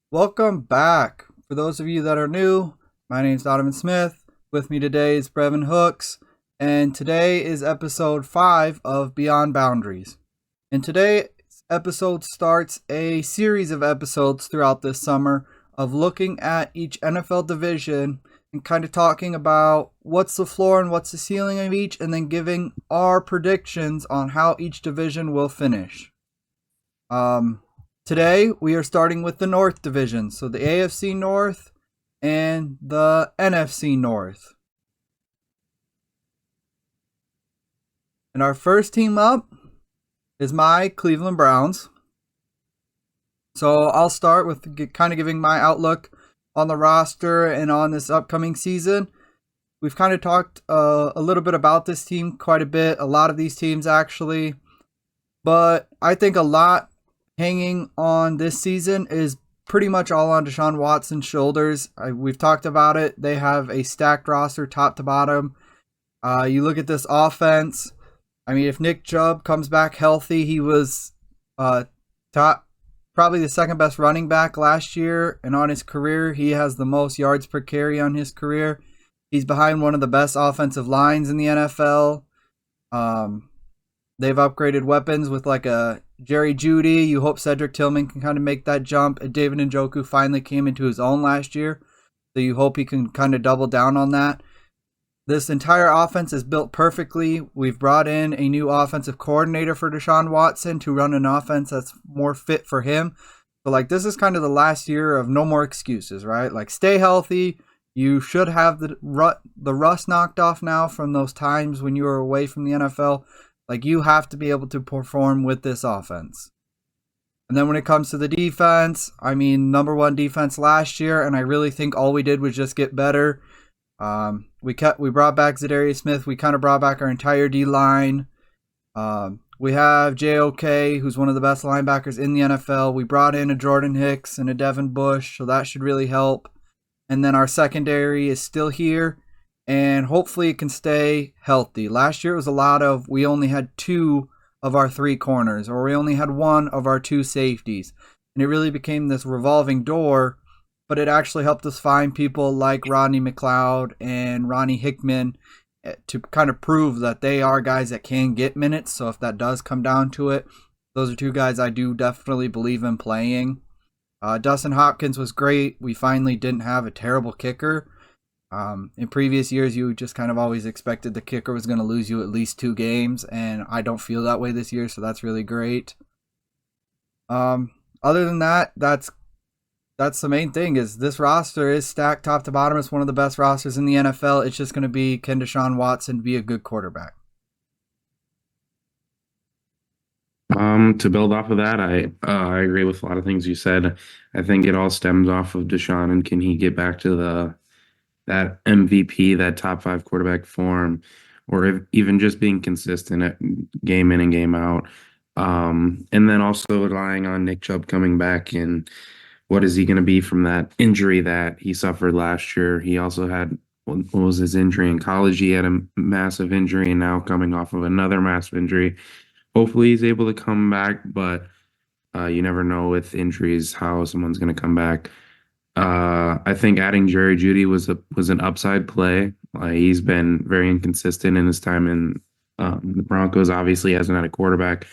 Welcome back. For those of you that are new, my name is Donovan Smith. With me today is Brevin Hooks, and today is episode 5 of Beyond Boundaries. And today's episode starts a series of episodes throughout this summer of looking at each NFL division and kind of talking about what's the floor and what's the ceiling of each, and then giving our predictions on how each division will finish. Um, Today we are starting with the North Division, so the AFC North and the NFC North. And our first team up is my Cleveland Browns. So I'll start with kind of giving my outlook on the roster and on this upcoming season. We've kind of talked a little bit about this team quite a bit, a lot of these teams actually. But I think a lot hanging on this season is pretty much all on Deshaun Watson's shoulders. We've talked about it. They have a stacked roster top to bottom. You look at this offense. I mean, if Nick Chubb comes back healthy, he was top, probably the second best running back last year. And on his career, he has the most yards per carry on his career. He's behind one of the best offensive lines in the NFL. They've upgraded weapons with like a Jerry Jeudy. You hope Cedric Tillman can kind of make that jump. And David Njoku finally came into his own last year. So you hope he can kind of double down on that. This entire offense is built perfectly. We've brought in a new offensive coordinator for Deshaun Watson to run an offense that's more fit for him. But like, this is kind of the last year of no more excuses, right? Like, stay healthy. You should have the rust knocked off now from those times when you were away from the NFL. Like, you have to be able to perform with this offense. And then when it comes to the defense, I mean, number one defense last year, and I really think all we did was just get better. We brought back Zadarius Smith. We kind of brought back our entire D-line. We have JOK, who's one of the best linebackers in the NFL. We brought in a Jordan Hicks and a Devin Bush, so that should really help. And then our secondary is still here, and hopefully it can stay healthy. Last year it was a lot of, we only had 2 of our 3 corners, or we only had 1 of our 2 safeties. And it really became this revolving door, but it actually helped us find people like Rodney McLeod and Ronnie Hickman to kind of prove that they are guys that can get minutes. So if that does come down to it, those are 2 guys I do definitely believe in playing. Dustin Hopkins was great. We finally didn't have a terrible kicker. In previous years, you just kind of always expected the kicker was going to lose you at least 2 games, and I don't feel that way this year, so that's really great. Other than that, that's the main thing. Is this roster is stacked top to bottom. It's one of the best rosters in the NFL. It's just going to be, can Deshaun Watson be a good quarterback? To build off of that, I agree with a lot of things you said. I think it all stems off of Deshaun and can he get back to the that MVP, that top 5 quarterback form, or even just being consistent at game in and game out. And then also relying on Nick Chubb coming back, and what is he going to be from that injury that he suffered last year? He also had, what was his injury in college? He had a massive injury, and now coming off of another massive injury. Hopefully he's able to come back, but you never know with injuries how someone's going to come back. I think adding Jerry Jeudy was an upside play. He's been very inconsistent in his time in the Broncos. Obviously, hasn't had a quarterback,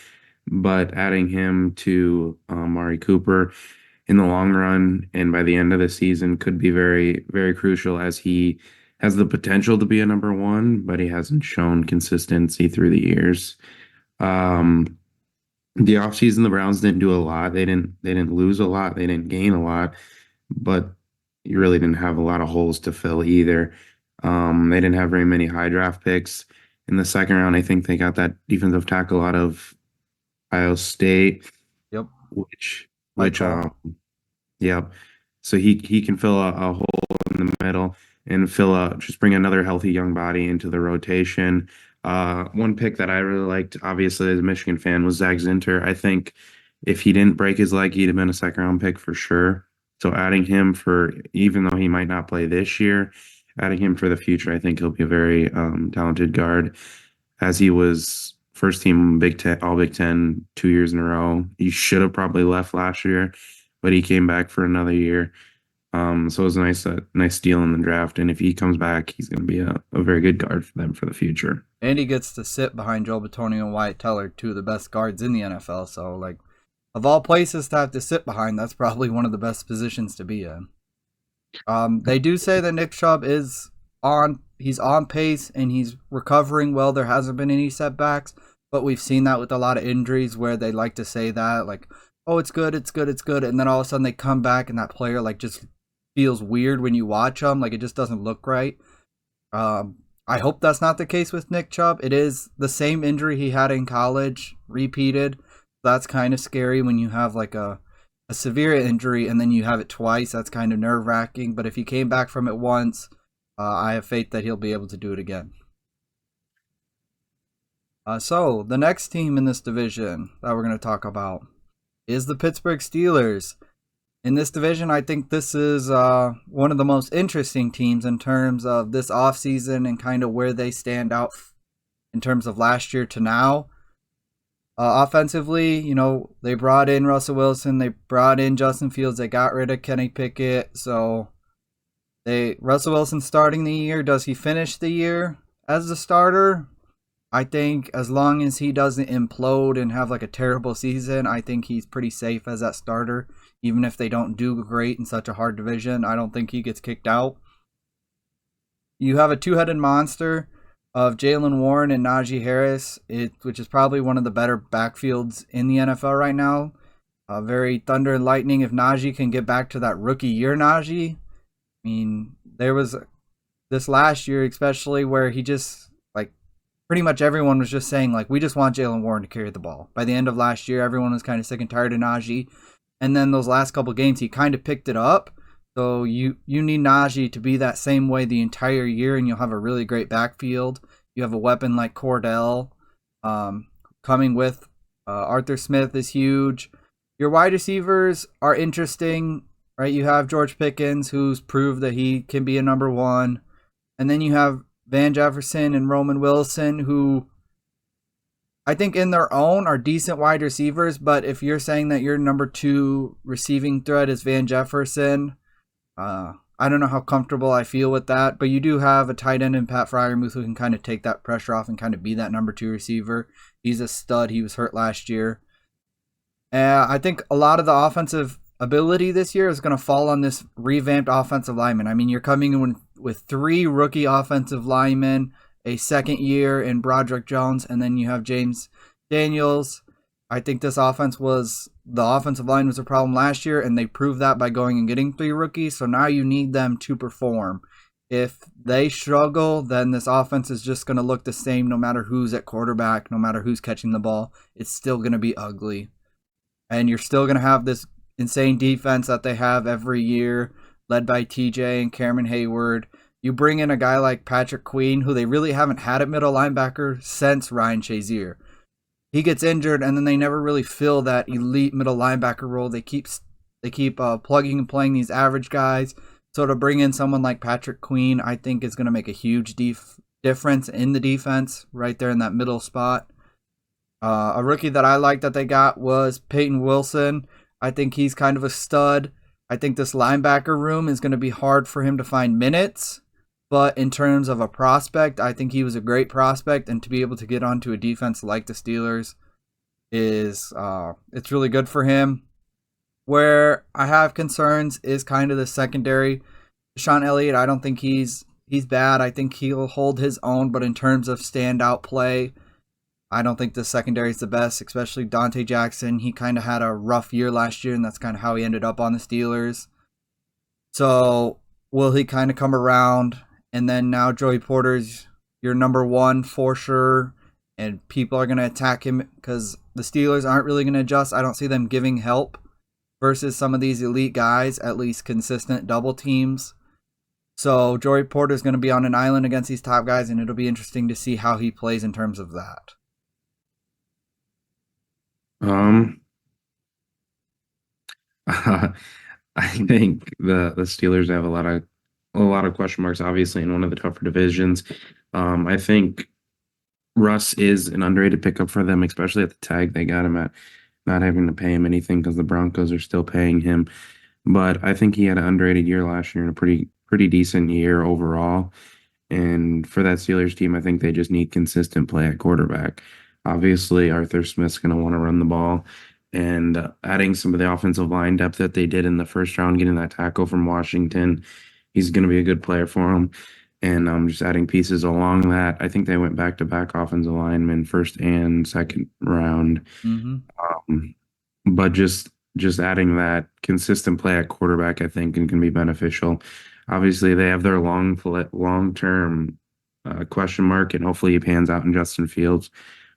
but adding him to Mari Cooper in the long run and by the end of the season could be very, very crucial, as he has the potential to be a number one, but he hasn't shown consistency through the years. Um, the offseason, the Browns didn't do a lot. They didn't lose a lot. They didn't gain a lot, but you really didn't have a lot of holes to fill either. They didn't have very many high draft picks. In the second round, I think they got that defensive tackle out of Ohio State, Yep. which Mike which Cole. yeah. So he can fill a hole in the middle and just bring another healthy young body into the rotation. One pick that I really liked, obviously as a Michigan fan, was Zach Zinter. I think if he didn't break his leg, he'd have been a second round pick for sure. So adding him for, even though he might not play this year, adding him for the future, I think he'll be a very talented guard, as he was first team Big Ten, all Big Ten 2 years in a row. He should have probably left last year, but he came back for another year. So it was a nice deal in the draft. And if he comes back, he's going to be a very good guard for them for the future. And he gets to sit behind Joel Bitonio and Wyatt Teller, two of the best guards in the NFL. So, like, of all places to have to sit behind, that's probably one of the best positions to be in. They do say that Nick Chubb he's on pace and he's recovering well. There hasn't been any setbacks, but we've seen that with a lot of injuries where they like to say that, like, oh, it's good, it's good, it's good. And then all of a sudden they come back and that player, like, just feels weird when you watch them. Like, it just doesn't look right. I hope that's not the case with Nick Chubb. It is the same injury he had in college, repeated. That's kind of scary when you have, like, a severe injury and then you have it twice. That's kind of nerve-wracking. But if he came back from it once, I have faith that he'll be able to do it again. So, the next team in this division that we're going to talk about is the Pittsburgh Steelers. In this division, I think this is one of the most interesting teams in terms of this offseason and kind of where they stand out in terms of last year to now. Offensively, they brought in Russell Wilson, they brought in Justin Fields, they got rid of Kenny Pickett. So Russell Wilson starting the year, does he finish the year as the starter? I think as long as he doesn't implode and have like a terrible season, I think he's pretty safe as that starter. Even if they don't do great in such a hard division, I don't think he gets kicked out. You have a two-headed monster of Jaylen Warren and Najee Harris, which is probably one of the better backfields in the NFL right now. Very thunder and lightning if Najee can get back to that rookie year Najee. I mean, there was this last year especially where he just, like, pretty much everyone was just saying, like, we just want Jaylen Warren to carry the ball. By the end of last year, everyone was kind of sick and tired of Najee. And then those last couple games, he kind of picked it up. So you need Najee to be that same way the entire year, and you'll have a really great backfield. You have a weapon like Cordell coming with Arthur Smith is huge. Your wide receivers are interesting, right? You have George Pickens, who's proved that he can be a number one. And then you have Van Jefferson and Roman Wilson, who I think in their own are decent wide receivers, but if you're saying that your number two receiving threat is Van Jefferson, I don't know how comfortable I feel with that, but you do have a tight end in Pat Freiermuth who can kind of take that pressure off and kind of be that number two receiver. He's a stud. He was hurt last year. I think a lot of the offensive ability this year is going to fall on this revamped offensive lineman. I mean, you're coming in with three rookie offensive linemen, a second year in Broderick Jones, and then you have James Daniels. I think the offensive line was a problem last year, and they proved that by going and getting three rookies, so now you need them to perform. If they struggle, then this offense is just going to look the same no matter who's at quarterback, no matter who's catching the ball. It's still going to be ugly. And you're still going to have this insane defense that they have every year, led by TJ and Cameron Hayward. You bring in a guy like Patrick Queen, who they really haven't had at middle linebacker since Ryan Shazier. He gets injured, and then they never really fill that elite middle linebacker role. They keep plugging and playing these average guys. So to bring in someone like Patrick Queen, I think is going to make a huge difference in the defense right there in that middle spot. A rookie that I like that they got was Peyton Wilson. I think he's kind of a stud. I think this linebacker room is going to be hard for him to find minutes. But in terms of a prospect, I think he was a great prospect, and to be able to get onto a defense like the Steelers it's really good for him. Where I have concerns is kind of the secondary. DeShon Elliott, I don't think he's bad. I think he'll hold his own, but in terms of standout play, I don't think the secondary is the best, especially Dante Jackson. He kind of had a rough year last year, and that's kind of how he ended up on the Steelers. So will he kind of come around? And then now Joey Porter's your number one for sure. And people are going to attack him because the Steelers aren't really going to adjust. I don't see them giving help versus some of these elite guys, at least consistent double teams. So Joey Porter's going to be on an island against these top guys, and it'll be interesting to see how he plays in terms of that. I think the Steelers have a lot of question marks, obviously, in one of the tougher divisions. I think Russ is an underrated pickup for them, especially at the tag they got him at. not having to pay him anything because the Broncos are still paying him. But I think he had an underrated year last year and a pretty decent year overall. And for that Steelers team, I think they just need consistent play at quarterback. Obviously, Arthur Smith's going to want to run the ball. And adding some of the offensive line depth that they did in the first round, getting that tackle from Washington, he's going to be a good player for them. And just adding pieces along that. I think they went back to back offensive linemen, first and second round. Mm-hmm. Um, but just adding that consistent play at quarterback, I think, can be beneficial. Obviously, they have their long term question mark, and hopefully he pans out in Justin Fields.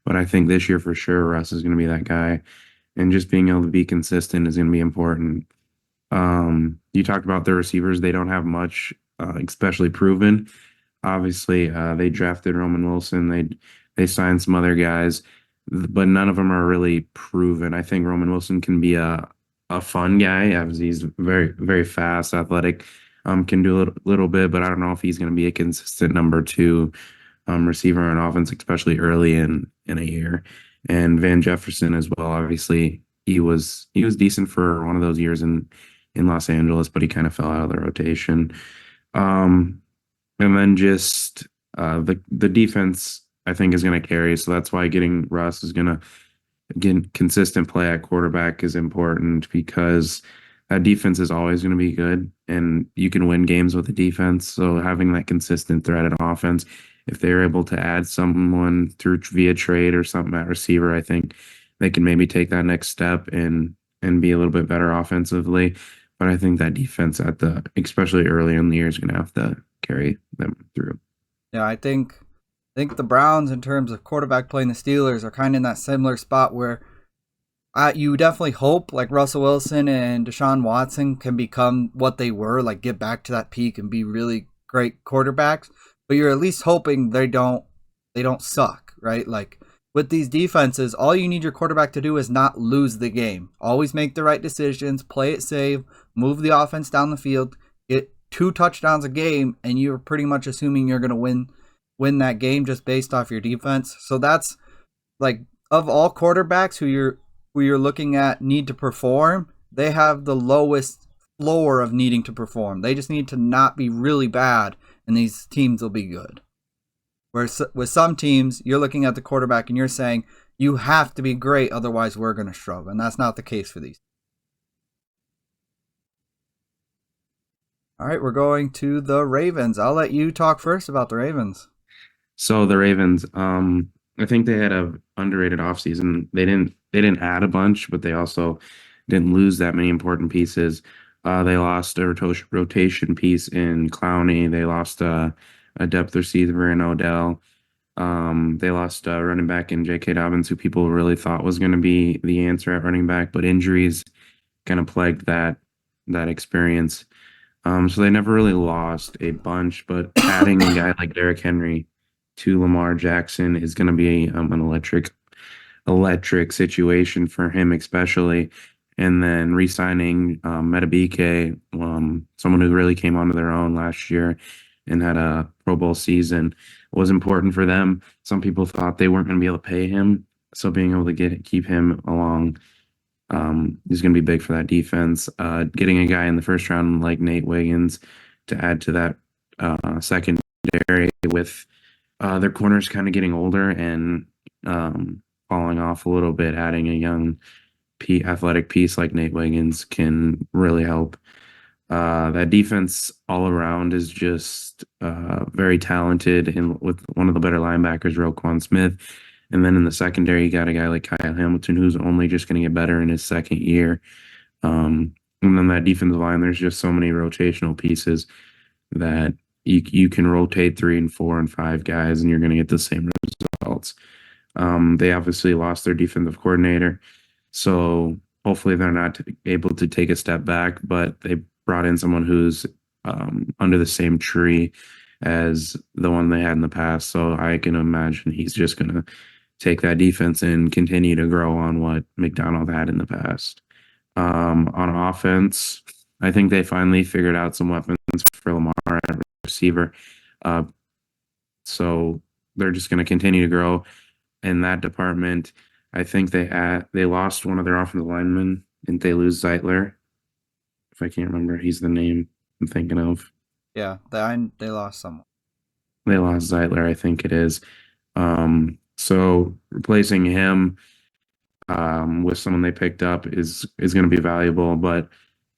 But I think this year for sure, Russ is going to be that guy, and just being able to be consistent is going to be important. You talked about the receivers; they don't have much, especially proven. Obviously, they drafted Roman Wilson. They signed some other guys, but none of them are really proven. I think Roman Wilson can be a fun guy as he's very fast, athletic, can do a little bit, but I don't know if he's going to be a consistent number two receiver on offense, especially early in a year. And Van Jefferson as well. Obviously, he was decent for one of those years in Los Angeles, but he kind of fell out of the rotation. Um, and then just the defense, I think, is going to carry. So that's why getting Russ is going to get consistent play at quarterback is important because that defense is always going to be good, and you can win games with the defense. So having that consistent threat at offense, if they're able to add someone through via trade or something at receiver, I think they can maybe take that next step and be a little bit better offensively. But I think that defense at especially early in the year is going to have to carry them through. Yeah, I think the Browns, in terms of quarterback playing the Steelers, are kind of in that similar spot where you definitely hope like Russell Wilson and Deshaun Watson can become what they were, like get back to that peak and be really great quarterbacks. But you're at least hoping they don't suck, right? Like with these defenses, all you need your quarterback to do is not lose the game. Always make the right decisions, play it safe, move the offense down the field, get 2 touchdowns a game, and you're pretty much assuming you're going to win that game just based off your defense. So that's like of all quarterbacks who you're looking at need to perform, they have the lowest floor of needing to perform. They just need to not be really bad, and these teams will be good. Whereas with some teams, you're looking at the quarterback and you're saying you have to be great, otherwise we're going to struggle, and that's not the case for these. All right, we're going to the Ravens. I'll let you talk first about the Ravens. So the Ravens, I think they had a underrated offseason. They didn't add a bunch, but they also didn't lose that many important pieces. They lost a rotation piece in Clowney. They lost a depth receiver in Odell. They lost a running back in J.K. Dobbins, who people really thought was going to be the answer at running back, but injuries kind of plagued that experience. So they never really lost a bunch, but adding a guy like Derrick Henry to Lamar Jackson is going to be an electric situation for him, especially. And then re-signing Metabike, someone who really came onto their own last year and had a Pro Bowl season, was important for them. Some people thought they weren't going to be able to pay him, so being able to keep him along is going to be big for that defense. Getting a guy in the first round like Nate Wiggins to add to that secondary with their corners kind of getting older and falling off a little bit, adding a young athletic piece like Nate Wiggins can really help. That defense all around is just very talented, and with one of the better linebackers, Roquan Smith. And then in the secondary, you got a guy like Kyle Hamilton, who's only just going to get better in his second year. And then that defensive line, there's just so many rotational pieces that you can rotate 3 and 4 and 5 guys, and you're going to get the same results. They obviously lost their defensive coordinator, so hopefully they're not able to take a step back, but they brought in someone who's under the same tree as the one they had in the past. So I can imagine he's just going to take that defense and continue to grow on what McDonald had in the past. On offense, I think they finally figured out some weapons for Lamar at receiver. Uh, so they're just going to continue to grow in that department. I think they lost one of their offensive linemen. Didn't they lose Zeitler? If I can't remember, he's the name I'm thinking of. Yeah, they lost someone. They lost Zeitler, I think it is. So replacing him with someone they picked up is going to be valuable. But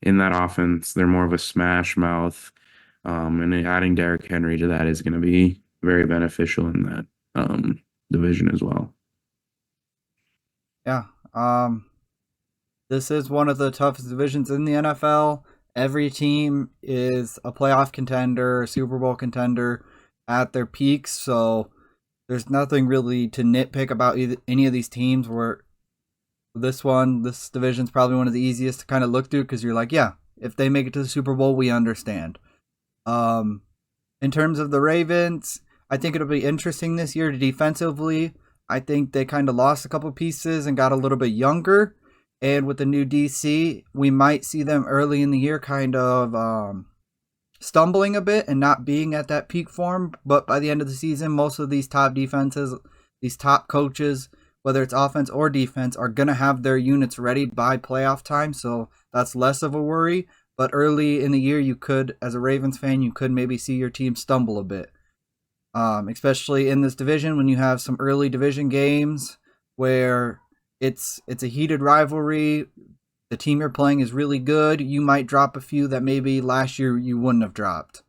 in that offense, they're more of a smash mouth, and adding Derrick Henry to that is going to be very beneficial in that division as well. Yeah. This is one of the toughest divisions in the NFL. Every team is a playoff contender, a Super Bowl contender at their peaks, so there's nothing really to nitpick about any of these teams. Where this division's probably one of the easiest to kind of look through because you're like, yeah, if they make it to the Super Bowl, we understand. Um, in terms of the Ravens, I think it'll be interesting this year defensively. I think they kind of lost a couple pieces and got a little bit younger. And with the new DC, we might see them early in the year kind of stumbling a bit and not being at that peak form. But by the end of the season, most of these top defenses, these top coaches, whether it's offense or defense, are going to have their units ready by playoff time. So that's less of a worry. But early in the year, you could, as a Ravens fan, you could maybe see your team stumble a bit. Especially in this division when you have some early division games where it's a heated rivalry. The team you're playing is really good. You might drop a few that maybe last year you wouldn't have dropped.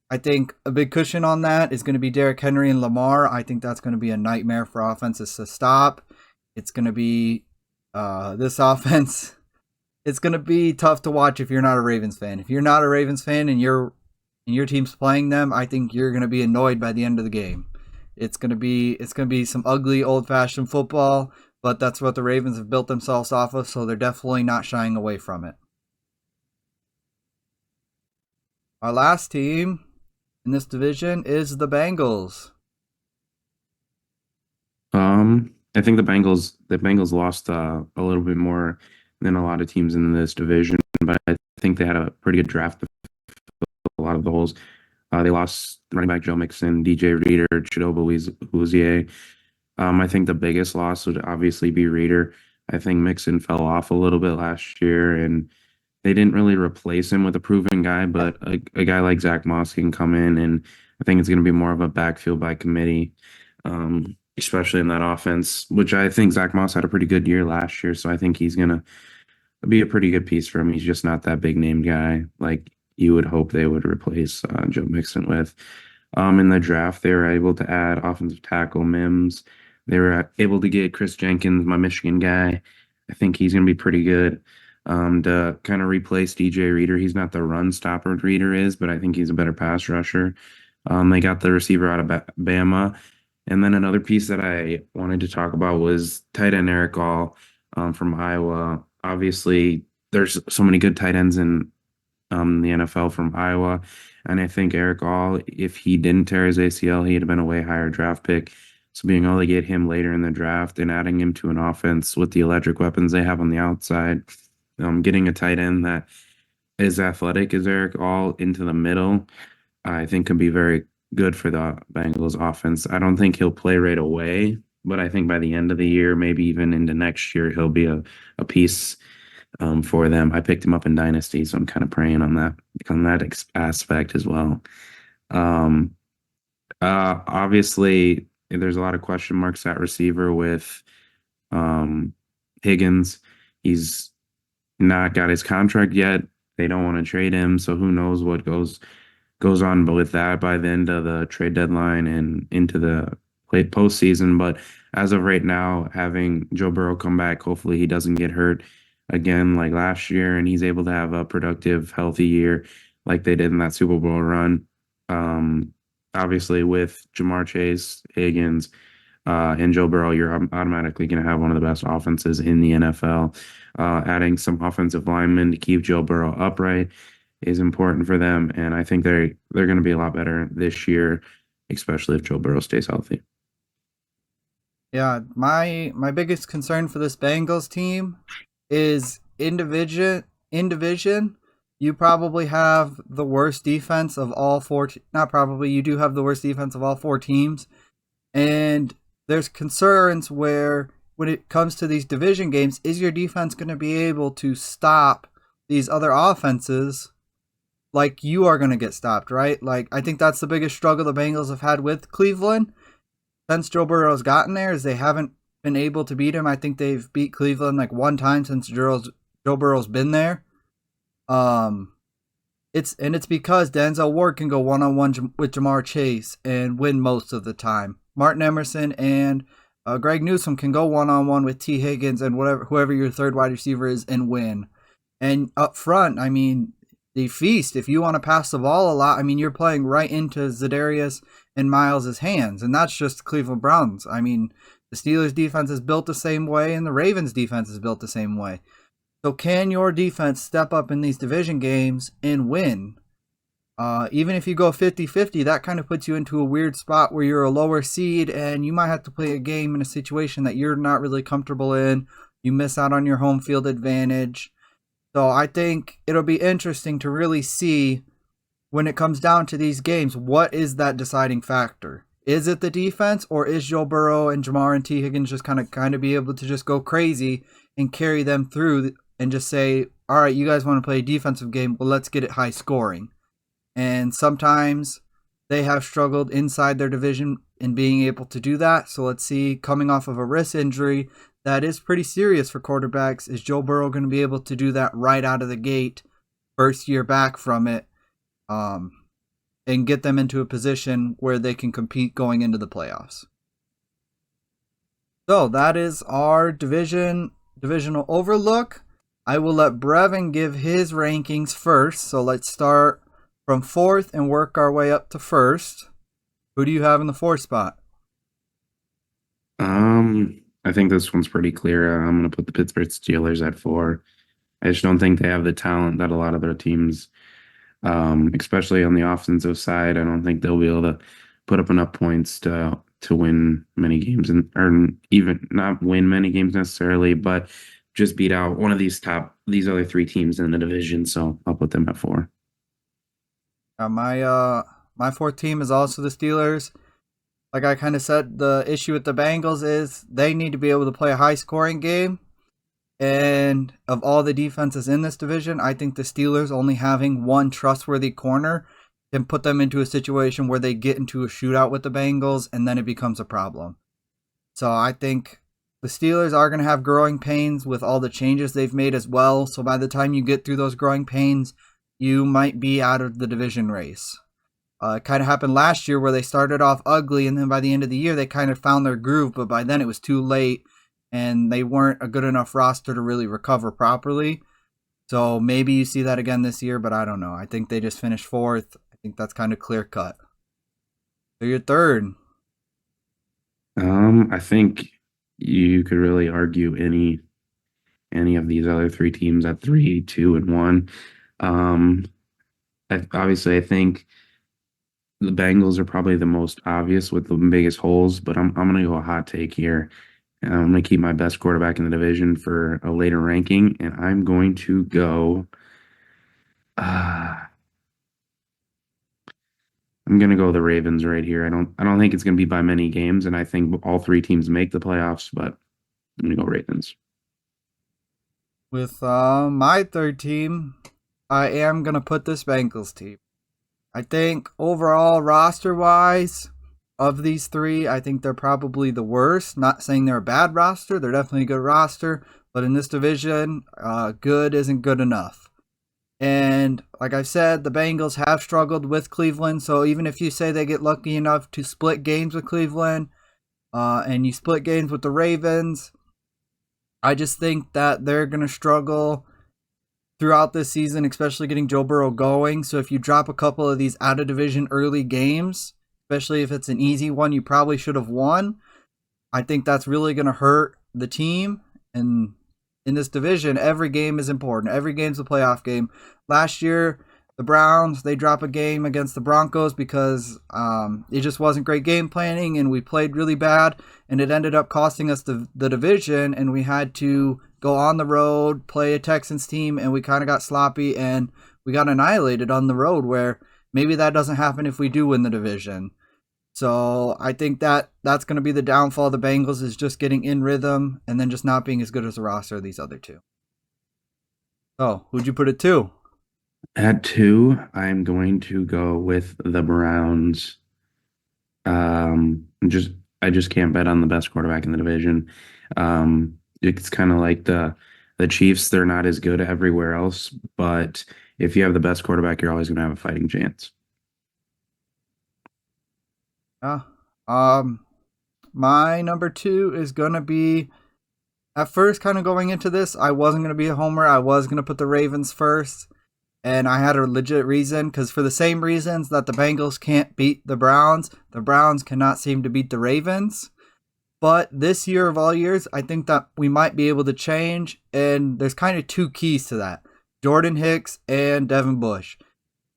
I think a big cushion on that is going to be Derrick Henry and Lamar. I think that's going to be a nightmare for offenses to stop. It's going to be this offense. It's going to be tough to watch if you're not a Ravens fan. If you're not a Ravens fan and your team's playing them, I think you're going to be annoyed by the end of the game. It's going to be some ugly old-fashioned football. But that's what the Ravens have built themselves off of, so they're definitely not shying away from it. Our last team in this division is the Bengals. I think the Bengals lost a little bit more than a lot of teams in this division, but I think they had a pretty good draft to fill a lot of the holes. They lost running back Joe Mixon, DJ Reader, Chidobe Awuzie. I think the biggest loss would obviously be Reader. I think Mixon fell off a little bit last year, and they didn't really replace him with a proven guy, but a guy like Zach Moss can come in, and I think it's going to be more of a backfield by committee, especially in that offense, which I think Zach Moss had a pretty good year last year, so I think he's going to be a pretty good piece for him. He's just not that big name guy like you would hope they would replace Joe Mixon with. In the draft, they were able to add offensive tackle Mims. They were able to get Chris Jenkins, my Michigan guy. I think he's going to be pretty good to kind of replace DJ Reader. He's not the run stopper Reader is, but I think he's a better pass rusher. They got the receiver out of Bama. And then another piece that I wanted to talk about was tight end Eric All from Iowa. Obviously, there's so many good tight ends in the NFL from Iowa. And I think Eric All, if he didn't tear his ACL, he'd have been a way higher draft pick. So being able to get him later in the draft and adding him to an offense with the electric weapons they have on the outside, getting a tight end that is athletic as Eric All into the middle, I think could be very good for the Bengals offense. I don't think he'll play right away, but I think by the end of the year, maybe even into next year, he'll be a piece for them. I picked him up in Dynasty, so I'm kind of praying on that aspect as well. Obviously, there's a lot of question marks at receiver with Higgins. He's not got his contract yet. They don't want to trade him, so who knows what goes on with that by the end of the trade deadline and into the late postseason. But as of right now, having Joe Burrow come back, hopefully he doesn't get hurt again like last year, and he's able to have a productive, healthy year like they did in that Super Bowl run. Obviously, with Jamar Chase, Higgins, and Joe Burrow, you're automatically going to have one of the best offenses in the NFL. Adding some offensive linemen to keep Joe Burrow upright is important for them, and I think they're going to be a lot better this year, especially if Joe Burrow stays healthy. Yeah, my biggest concern for this Bengals team is in division. You probably have the worst defense of all four. Not probably. You do have the worst defense of all four teams, and there's concerns where when it comes to these division games, is your defense going to be able to stop these other offenses like you are going to get stopped, right? Like, I think that's the biggest struggle the Bengals have had with Cleveland since Joe Burrow's gotten there, is they haven't been able to beat him. I think they've beat Cleveland like one time since Joe Burrow's been there. It's because Denzel Ward can go one-on-one with Jamar Chase and win most of the time. Martin Emerson and Greg Newsome can go one-on-one with T. Higgins and whoever your third wide receiver is and win. And up front, I mean, they feast. If you want to pass the ball a lot, I mean, you're playing right into Za'Darius and Miles' hands, and that's just Cleveland Browns. I mean, the Steelers' defense is built the same way, and the Ravens' defense is built the same way. So can your defense step up in these division games and win? Even if you go 50-50, that kind of puts you into a weird spot where you're a lower seed and you might have to play a game in a situation that you're not really comfortable in. You miss out on your home field advantage. So I think it'll be interesting to really see when it comes down to these games, what is that deciding factor? Is it the defense, or is Joe Burrow and Jamar and T. Higgins just kind of be able to just go crazy and carry them through and just say, all right, you guys want to play a defensive game, well, let's get it high scoring. And sometimes they have struggled inside their division in being able to do that. So let's see, coming off of a wrist injury that is pretty serious for quarterbacks, is Joe Burrow going to be able to do that right out of the gate, first year back from it, and get them into a position where they can compete going into the playoffs? So that is our divisional overlook. I will let Brevin give his rankings first. So let's start from 4th and work our way up to 1st. Who do you have in the 4th spot? I think this one's pretty clear. I'm going to put the Pittsburgh Steelers at 4. I just don't think they have the talent that a lot of their teams, especially on the offensive side. I don't think they'll be able to put up enough points to win many games, or even not win many games necessarily, but just beat out one of these other 3 teams in the division. So I'll put them at 4. My 4th team is also the Steelers. Like I kind of said, the issue with the Bengals is they need to be able to play a high-scoring game. And of all the defenses in this division, I think the Steelers only having one trustworthy corner can put them into a situation where they get into a shootout with the Bengals, and then it becomes a problem. So I think the Steelers are going to have growing pains with all the changes they've made as well. So by the time you get through those growing pains, you might be out of the division race. It kind of happened last year where they started off ugly, and then by the end of the year, they kind of found their groove, but by then it was too late, and they weren't a good enough roster to really recover properly. So maybe you see that again this year, but I don't know. I think they just finished 4th. I think that's kind of clear cut. So you're 3rd. I think you could really argue any of these other 3 teams at 3, 2, and 1. Obviously, I think the Bengals are probably the most obvious with the biggest holes, but I'm going to go a hot take here. And I'm going to keep my best quarterback in the division for a later ranking, and I'm going to go. I'm going to go the Ravens right here. I don't think it's going to be by many games, and I think all 3 teams make the playoffs, but I'm going to go Ravens. With my 3rd team, I am going to put this Bengals team. I think overall roster-wise, of these 3, I think they're probably the worst. Not saying they're a bad roster. They're definitely a good roster. But in this division, good isn't good enough. And like I said, the Bengals have struggled with Cleveland. So even if you say they get lucky enough to split games with Cleveland, and you split games with the Ravens, I just think that they're going to struggle throughout this season, especially getting Joe Burrow going. So if you drop a couple of these out-of-division early games, especially if it's an easy one you probably should have won, I think that's really going to hurt the team. And in this division, every game is important. Every game's a playoff game. Last year, the Browns, they dropped a game against the Broncos because it just wasn't great game planning, and we played really bad, and it ended up costing us the division, and we had to go on the road, play a Texans team, and we kind of got sloppy, and we got annihilated on the road, where maybe that doesn't happen if we do win the division. So I think that's going to be the downfall of the Bengals is just getting in rhythm and then just not being as good as the roster of these other two. Oh, who'd you put it to? At two, I'm going to go with the Browns. Just I just can't bet on the best quarterback in the division. It's kind of like the Chiefs. They're not as good everywhere else, but if you have the best quarterback, you're always going to have a fighting chance. Yeah. My number two is gonna be at first kind of going into this, I wasn't gonna be a homer. I was gonna put the Ravens first. And I had a legit reason because for the same reasons that the Bengals can't beat the Browns cannot seem to beat the Ravens. But this year of all years, I think that we might be able to change. And there's kind of two keys to that: Jordan Hicks and Devin Bush.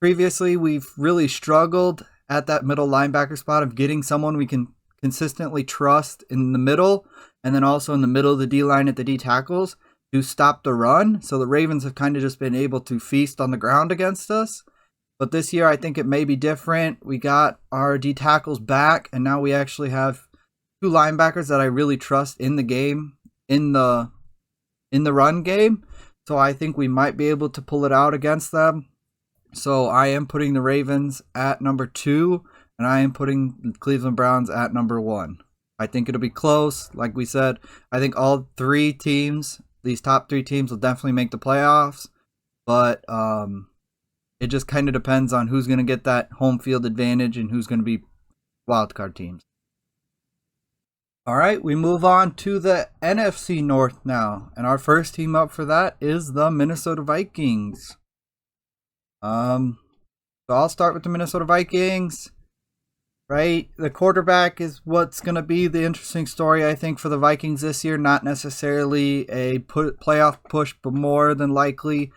Previously, we've really struggled at that middle linebacker spot of getting someone we can consistently trust in the middle and then also in the middle of the D line at the D tackles to stop the run. So the Ravens have kind of just been able to feast on the ground against us. But this year, I think it may be different. We got our D tackles back, and now we actually have two linebackers that I really trust in the game, in the run game. So I think we might be able to pull it out against them. So I am putting the Ravens at number 2, and I am putting the Cleveland Browns at number 1. I think it'll be close. Like we said, I think all three teams, these top 3 teams, will definitely make the playoffs. But it just kind of depends on who's going to get that home field advantage and who's going to be wildcard teams. All right, we move on to the NFC North now. And our first team up for that is the Minnesota Vikings. So I'll start with the Minnesota Vikings. Right, the quarterback is what's going to be the interesting story, I think, for the Vikings this year. Not necessarily a playoff push, but more than likely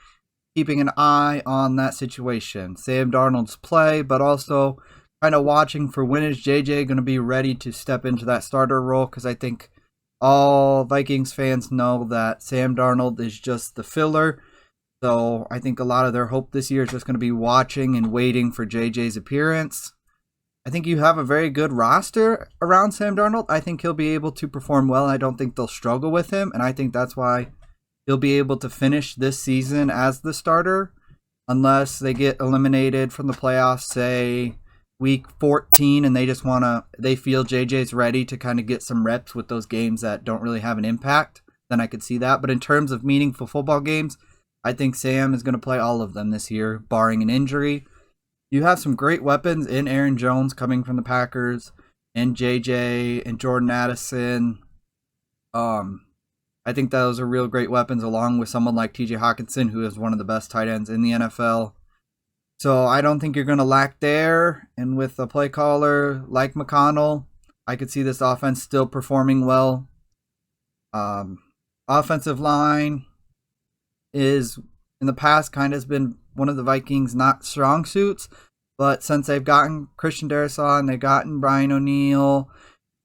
keeping an eye on that situation. Sam Darnold's play, but also kind of watching for when is JJ going to be ready to step into that starter role, because I think all Vikings fans know that Sam Darnold is just the filler. So I think a lot of their hope this year is just going to be watching and waiting for JJ's appearance. I think you have a very good roster around Sam Darnold. I think he'll be able to perform well. I don't think they'll struggle with him, and I think that's why he'll be able to finish this season as the starter unless they get eliminated from the playoffs, say, week 14, and they feel JJ's ready to kind of get some reps with those games that don't really have an impact. Then I could see that. But in terms of meaningful football games, I think Sam is going to play all of them this year, barring an injury. You have some great weapons in Aaron Jones coming from the Packers, and JJ and Jordan Addison. I think those are real great weapons, along with someone like TJ Hawkinson, who is one of the best tight ends in the NFL. So I don't think you're going to lack there. And with a play caller like McConnell, I could see this offense still performing well. Offensive line is, in the past, kind of has been one of the Vikings' not strong suits, but since they've gotten Christian Darrisaw, they've gotten Brian O'Neill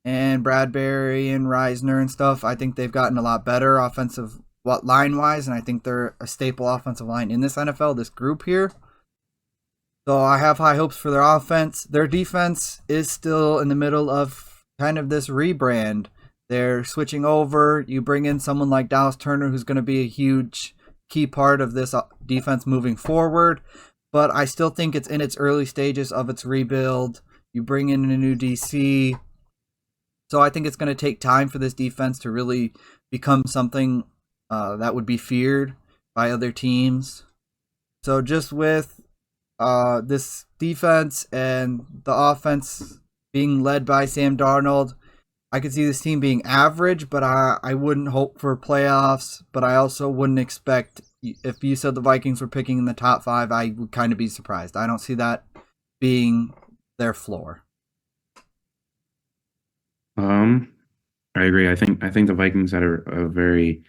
and Bradbury and Reisner and stuff, I think they've gotten a lot better offensive line-wise, and I think they're a staple offensive line in this NFL, this group here. So I have high hopes for their offense. Their defense is still in the middle of kind of this rebrand. They're switching over. You bring in someone like Dallas Turner, who's going to be a huge key part of this defense moving forward, but I still think it's in its early stages of its rebuild. You bring in a new DC, so I think it's going to take time for this defense to really become something that would be feared by other teams. So just with this defense and the offense being led by Sam Darnold, I could see this team being average, but I wouldn't hope for playoffs. But I also wouldn't expect, if you said the Vikings were picking in the top 5, I would kind of be surprised. I don't see that being their floor. I agree. I think the Vikings had a very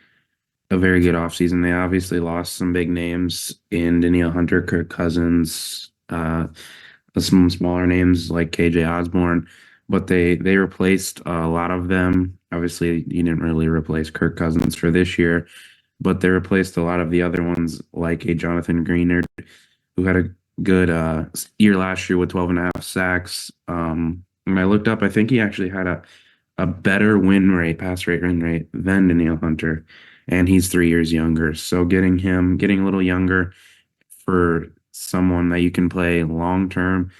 good offseason. They obviously lost some big names in Danielle Hunter, Kirk Cousins, some smaller names like KJ Osborne, but they replaced a lot of them. Obviously, you didn't really replace Kirk Cousins for this year, but they replaced a lot of the other ones like a Jonathan Greenard, who had a good year last year with 12.5 sacks. when I looked up, I think he actually had a better pass rate, win rate than Danielle Hunter, and he's 3 years younger. So getting a little younger for someone that you can play long term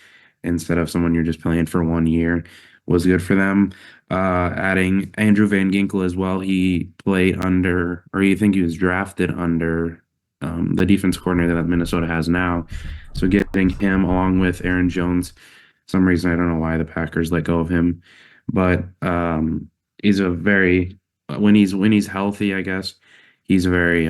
instead of someone you're just playing for 1 year was good for them. Adding Andrew Van Ginkel as well. He played under, or you think he was drafted under the defense coordinator that Minnesota has now. So getting him along with Aaron Jones, some reason I don't know why the Packers let go of him, but he's a very when he's healthy, I guess he's a very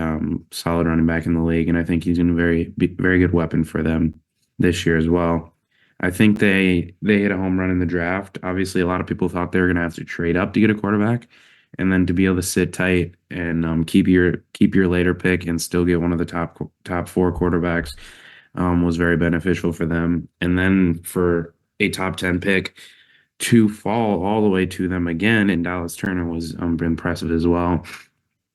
solid running back in the league, and I think he's going to be very good weapon for them this year as well. I think they hit a home run in the draft. Obviously, a lot of people thought they were going to have to trade up to get a quarterback, and then to be able to sit tight and keep your later pick and still get one of the top four quarterbacks was very beneficial for them. And then for a top 10 pick to fall all the way to them again in Dallas Turner was impressive as well.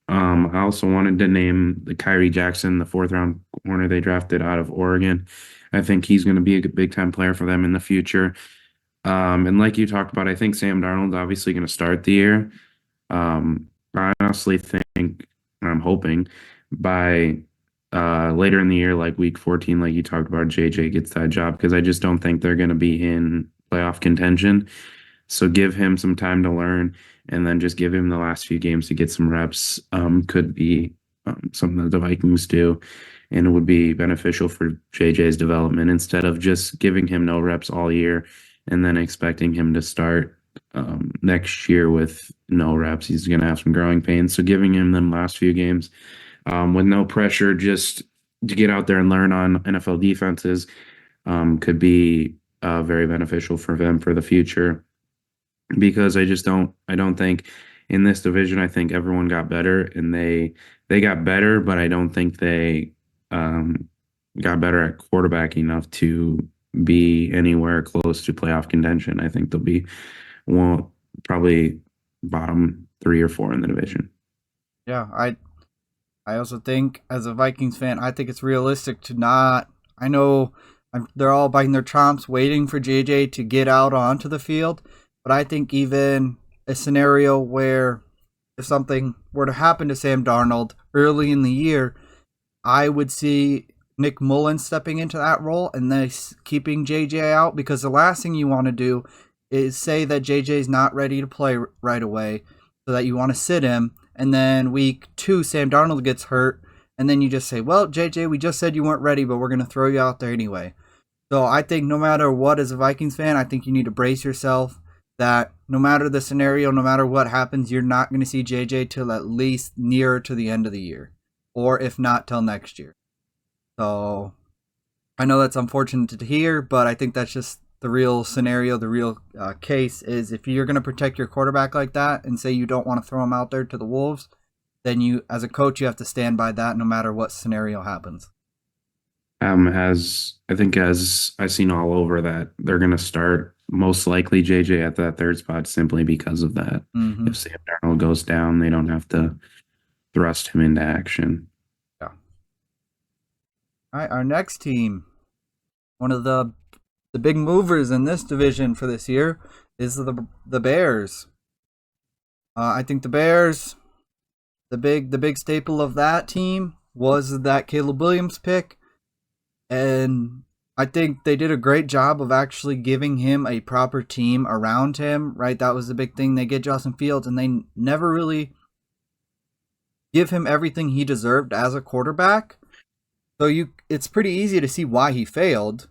I also wanted to name the Kyrie Jackson, the fourth round corner they drafted out of Oregon. I think he's going to be a big time player for them in the future. And like you talked about, I think Sam Darnold's obviously going to start the year. I honestly think, I'm hoping by later in the year, like week 14, like you talked about, JJ gets that job because I just don't think they're going to be in playoff contention. So give him some time to learn and then just give him the last few games to get some reps. Could be something that the Vikings do, and it would be beneficial for JJ's development instead of just giving him no reps all year and then expecting him to start next year with no reps. He's going to have some growing pains. So giving him them last few games with no pressure, just to get out there and learn on NFL defenses could be very beneficial for them for the future. Because I don't think in this division, I think everyone got better and they got better, but I don't think they got better at quarterback enough to be anywhere close to playoff contention. I think they'll be probably bottom 3 or 4 in the division. Yeah, I also think as a Vikings fan, I think it's realistic to not. I know they're all biting their chops waiting for JJ to get out onto the field. But I think even a scenario where if something were to happen to Sam Darnold early in the year, I would see Nick Mullins stepping into that role and then keeping JJ out, because the last thing you want to do is say that JJ is not ready to play right away, so that you want to sit him, and then week 2 Sam Darnold gets hurt, and then you just say, well, JJ, we just said you weren't ready, but we're going to throw you out there anyway. So I think no matter what, as a Vikings fan, I think you need to brace yourself that no matter the scenario, no matter what happens, you're not going to see JJ till at least nearer to the end of the year, or if not till next year. So I know that's unfortunate to hear, but I think that's just the real scenario. The real case is if you're going to protect your quarterback like that and say you don't want to throw him out there to the Wolves, then you, as a coach, you have to stand by that no matter what scenario happens. As I've seen all over that they're going to start most likely JJ at that third spot simply because of that. Mm-hmm. If Sam Darnold goes down, they don't have to thrust him into action. Yeah. All right, our next team, one of the big movers in this division for this year is the Bears. I think the Bears, the big staple of that team was that Caleb Williams pick. And I think they did a great job of actually giving him a proper team around him, right? That was the big thing. They get Justin Fields, and they never really give him everything he deserved as a quarterback. So it's pretty easy to see why he failed.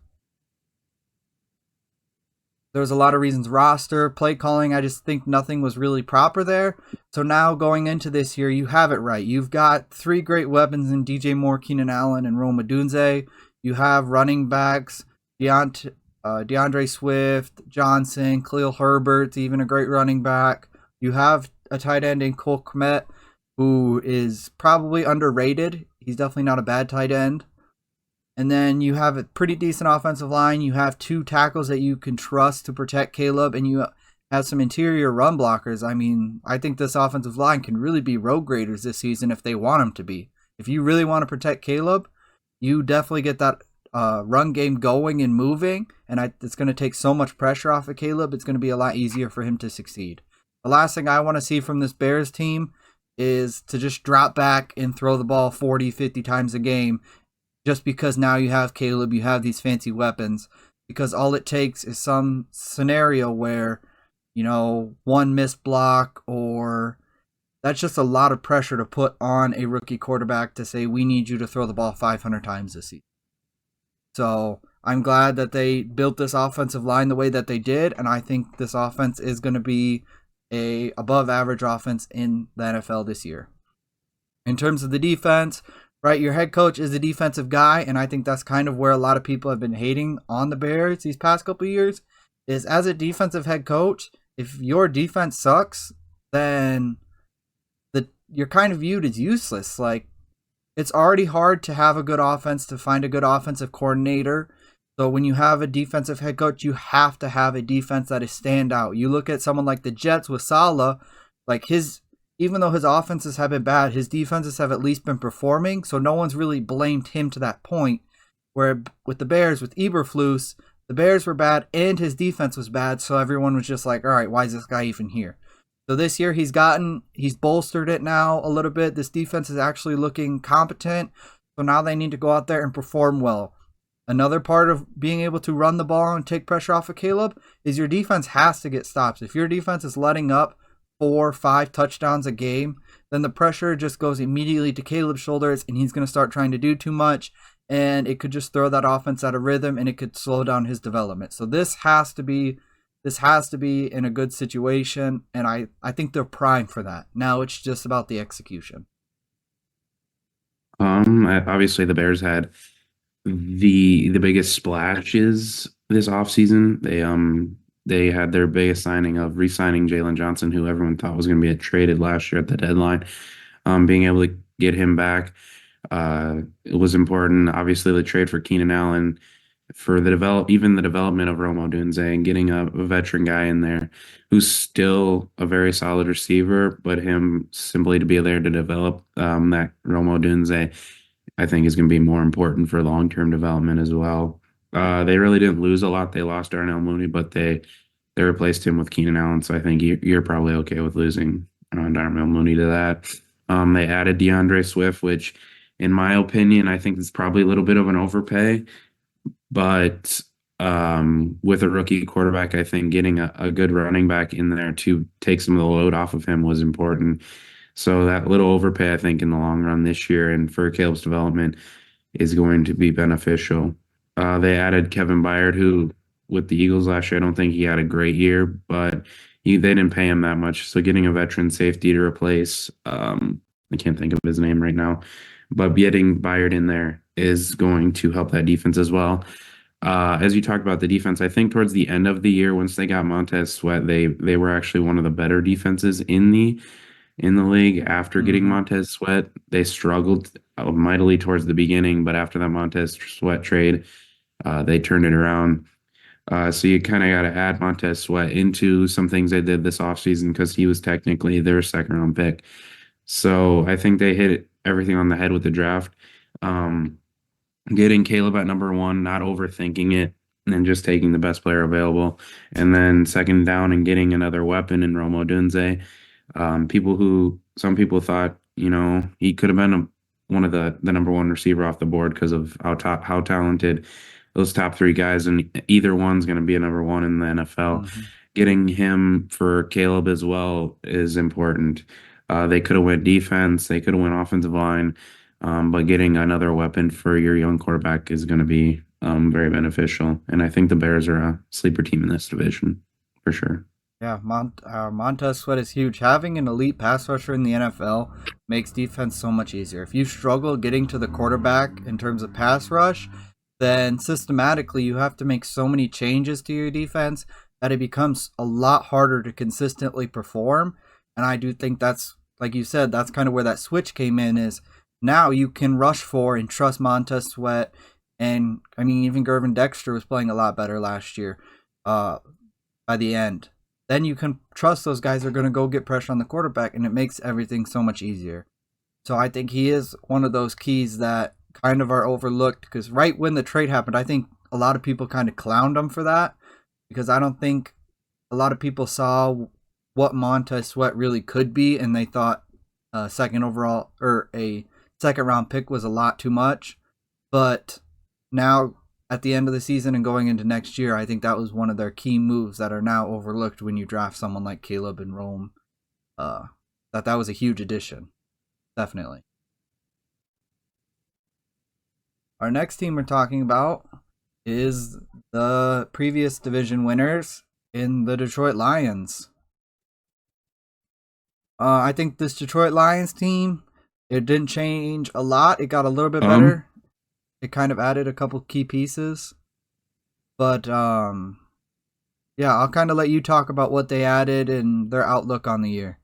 There was a lot of reasons. Roster, play calling, I just think nothing was really proper there. So now going into this year, you have it right. You've got 3 great weapons in DJ Moore, Keenan Allen, and Rome Odunze. You have running backs, DeAndre Swift, Johnson, Khalil Herbert's even a great running back. You have a tight end in Cole Kmet, who is probably underrated. He's definitely not a bad tight end. And then you have a pretty decent offensive line. You have 2 tackles that you can trust to protect Caleb, and you have some interior run blockers. I mean, I think this offensive line can really be road graders this season if they want them to be. If you really want to protect Caleb, you definitely get that run game going and moving, and it's going to take so much pressure off of Caleb, it's going to be a lot easier for him to succeed. The last thing I want to see from this Bears team is to just drop back and throw the ball 40, 50 times a game just because now you have Caleb, you have these fancy weapons, because all it takes is some scenario where, one missed block, or that's just a lot of pressure to put on a rookie quarterback to say, we need you to throw the ball 500 times this season. So I'm glad that they built this offensive line the way that they did, and I think this offense is going to be a above average offense in the NFL this year. In terms of the defense, right, your head coach is a defensive guy, and I think that's kind of where a lot of people have been hating on the Bears these past couple of years, is as a defensive head coach, if your defense sucks, then you're kind of viewed as useless. Like, it's already hard to have a good offense, to find a good offensive coordinator. So when you have a defensive head coach, you have to have a defense that is standout. You look at someone like the Jets with Saleh, like even though his offenses have been bad, his defenses have at least been performing, so no one's really blamed him to that point. Where with the Bears, with Eberflus, the Bears were bad and his defense was bad, so everyone was just like, all right, why is this guy even here? So this year he's bolstered it now a little bit. This defense is actually looking competent, so now they need to go out there and perform well. Another part of being able to run the ball and take pressure off of Caleb is your defense has to get stops. If your defense is letting up 4 or 5 touchdowns a game, then the pressure just goes immediately to Caleb's shoulders, and he's going to start trying to do too much, and it could just throw that offense out of rhythm, and it could slow down his development. So this has to be in a good situation, and I think they're primed for that. Now it's just about the execution. Obviously the Bears had the biggest splashes this offseason. They had their biggest signing of re-signing Jalen Johnson, who everyone thought was going to be traded last year at the deadline. Being able to get him back, it was important. Obviously, the trade for Keenan Allen for the development of Rome Odunze, and getting a veteran guy in there who's still a very solid receiver, but him simply to be there to develop that Rome Odunze, I think is going to be more important for long-term development as well. They really didn't lose a lot. They lost Darnell Mooney, but they replaced him with Keenan Allen. So I think you're probably okay with losing Darnell Mooney to that. They added DeAndre Swift, which, in my opinion, I think is probably a little bit of an overpay. But with a rookie quarterback, I think getting a good running back in there to take some of the load off of him was important. So that little overpay, I think, in the long run this year and for Caleb's development is going to be beneficial. They added Kevin Byard, who with the Eagles last year, I don't think he had a great year, but they didn't pay him that much. So getting a veteran safety to replace, I can't think of his name right now, but getting Byard in there is going to help that defense as well. As you talked about the defense, I think towards the end of the year, once they got Montez Sweat, they were actually one of the better defenses in the league. After getting Montez Sweat, they struggled mightily towards the beginning, but after that Montez Sweat trade, they turned it around. So you kind of got to add Montez Sweat into some things they did this offseason because he was technically their second round pick. So I think they hit everything on the head with the draft. Getting Caleb at number 1, not overthinking it, and just taking the best player available. And then second down and getting another weapon in Rome Odunze. Some people thought, he could have been one of the number 1 receiver off the board because of how talented those top 3 guys, and either one's going to be a number 1 in the NFL. Getting him for Caleb as well is important. They could have went defense, they could have went offensive line, but getting another weapon for your young quarterback is going to be very beneficial. And I think the Bears are a sleeper team in this division for sure. Yeah, Montez Sweat is huge. Having an elite pass rusher in the NFL makes defense so much easier. If you struggle getting to the quarterback in terms of pass rush, then systematically you have to make so many changes to your defense that it becomes a lot harder to consistently perform. And I do think that's, like you said, that's kind of where that switch came in, is now you can rush for and trust Montez Sweat. And I mean, even Gervin Dexter was playing a lot better last year by the end. Then you can trust those guys are going to go get pressure on the quarterback, and it makes everything so much easier. So I think he is one of those keys that kind of are overlooked because right when the trade happened, I think a lot of people kind of clowned him for that because I don't think a lot of people saw what Montez Sweat really could be, and they thought a second overall or a second round pick was a lot too much. But now at the end of the season and going into next year, I think that was one of their key moves that are now overlooked when you draft someone like Caleb and Rome. That was a huge addition, definitely. Our next team we're talking about is the previous division winners in the Detroit Lions. I think this Detroit Lions team, it didn't change a lot. It got a little bit better. It kind of added a couple key pieces. But yeah, I'll kind of let you talk about what they added and their outlook on the year.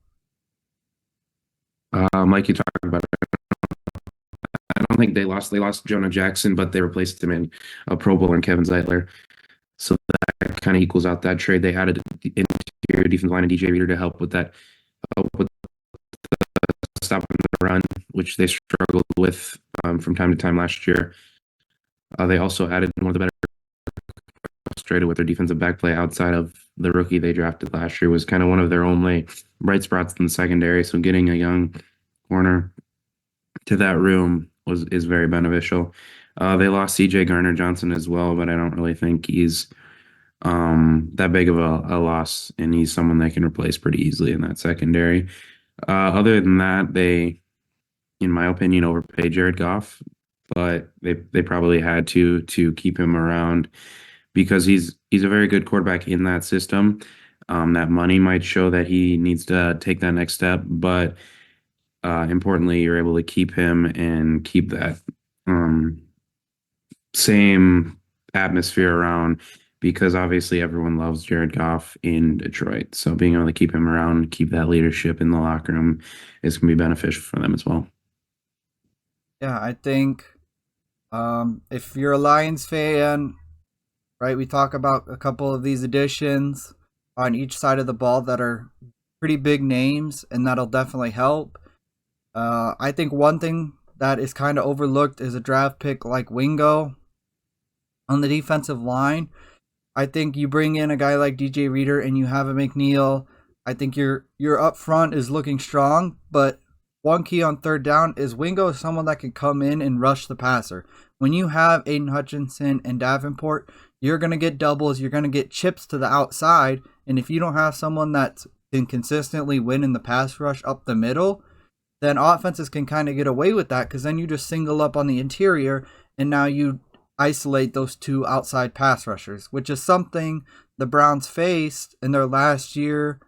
Like you talked about, I don't think they lost. They lost Jonah Jackson, but they replaced him in a Pro Bowl and Kevin Zeitler. So that kind of equals out that trade. They added interior defensive line and DJ Reader to help with that, with stopping the run, which they struggled with from time to time last year. They also added one of the better frustrated with their defensive back play outside of the rookie they drafted last year was kind of one of their only bright spots in the secondary. So getting a young corner to that room is very beneficial. They lost CJ Garner Johnson as well, but I don't really think he's that big of a loss, and he's someone they can replace pretty easily in that secondary. Other than that, they, in my opinion, overpaid Jared Goff, but they probably had to keep him around because he's a very good quarterback in that system. That money might show that he needs to take that next step, but importantly, you're able to keep him and keep that same atmosphere around because obviously everyone loves Jared Goff in Detroit. So being able to keep him around, keep that leadership in the locker room is going to be beneficial for them as well. Yeah, I think if you're a Lions fan, right, we talk about a couple of these additions on each side of the ball that are pretty big names, and that'll definitely help. I think one thing that is kind of overlooked is a draft pick like Wingo on the defensive line. I think you bring in a guy like DJ Reader and you have a McNeil. I think your up front is looking strong, but one key on third down is Wingo is someone that can come in and rush the passer. When you have Aiden Hutchinson and Davenport, you're going to get doubles, you're going to get chips to the outside, and if you don't have someone that can consistently win in the pass rush up the middle, then offenses can kind of get away with that because then you just single up on the interior and now you isolate those two outside pass rushers, which is something the Browns faced in their last year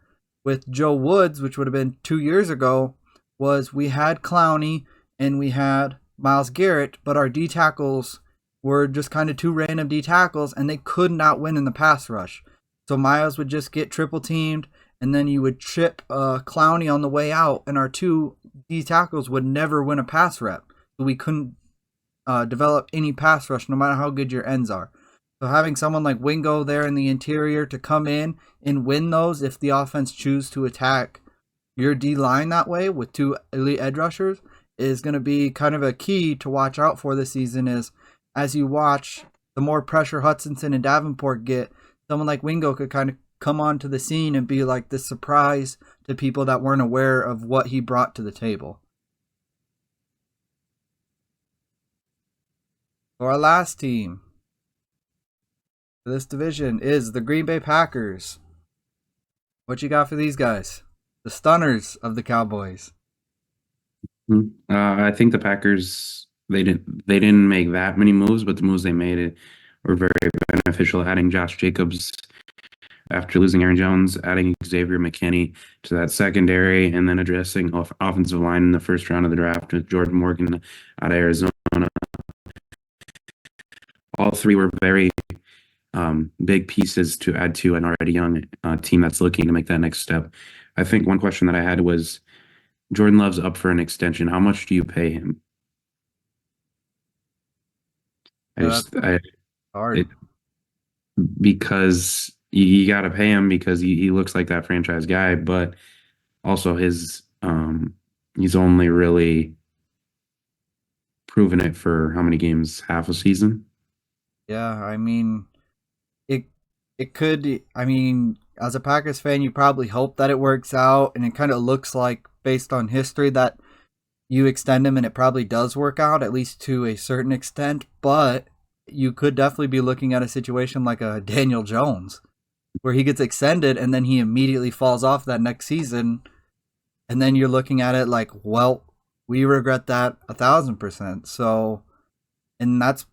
with Joe Woods, which would have been 2 years ago, was we had Clowney and we had Myles Garrett, but our D tackles were just kind of two random D tackles and they could not win in the pass rush. So Myles would just get triple teamed and then you would trip Clowney on the way out, and our two D tackles would never win a pass rep. So we couldn't develop any pass rush no matter how good your ends are. So having someone like Wingo there in the interior to come in and win those if the offense choose to attack your D line that way with two elite edge rushers is going to be kind of a key to watch out for this season. Is as you watch, the more pressure Hutchinson and Davenport get, someone like Wingo could kind of come onto the scene and be like this surprise to people that weren't aware of what he brought to the table. For our last team for this division is the Green Bay Packers. What you got for these guys? The stunners of the Cowboys. I think the Packers they didn't make that many moves, but the moves they made were very beneficial. Adding Josh Jacobs after losing Aaron Jones, adding Xavier McKinney to that secondary, and then addressing offensive line in the first round of the draft with Jordan Morgan out of Arizona. All three were very big pieces to add to an already young team that's looking to make that next step. I think one question that I had was Jordan Love's up for an extension. How much do you pay him? Hard. Because you got to pay him because he looks like that franchise guy, but also he's only really proven it for how many games? Half a season? Yeah, I mean, it it could. I mean, as a Packers fan, you probably hope that it works out, and it kind of looks like, based on history, that you extend him, and it probably does work out at least to a certain extent. But you could definitely be looking at a situation like a Daniel Jones, where he gets extended and then he immediately falls off that next season, and then you're looking at it like, well, we regret that 1,000%. So, and that's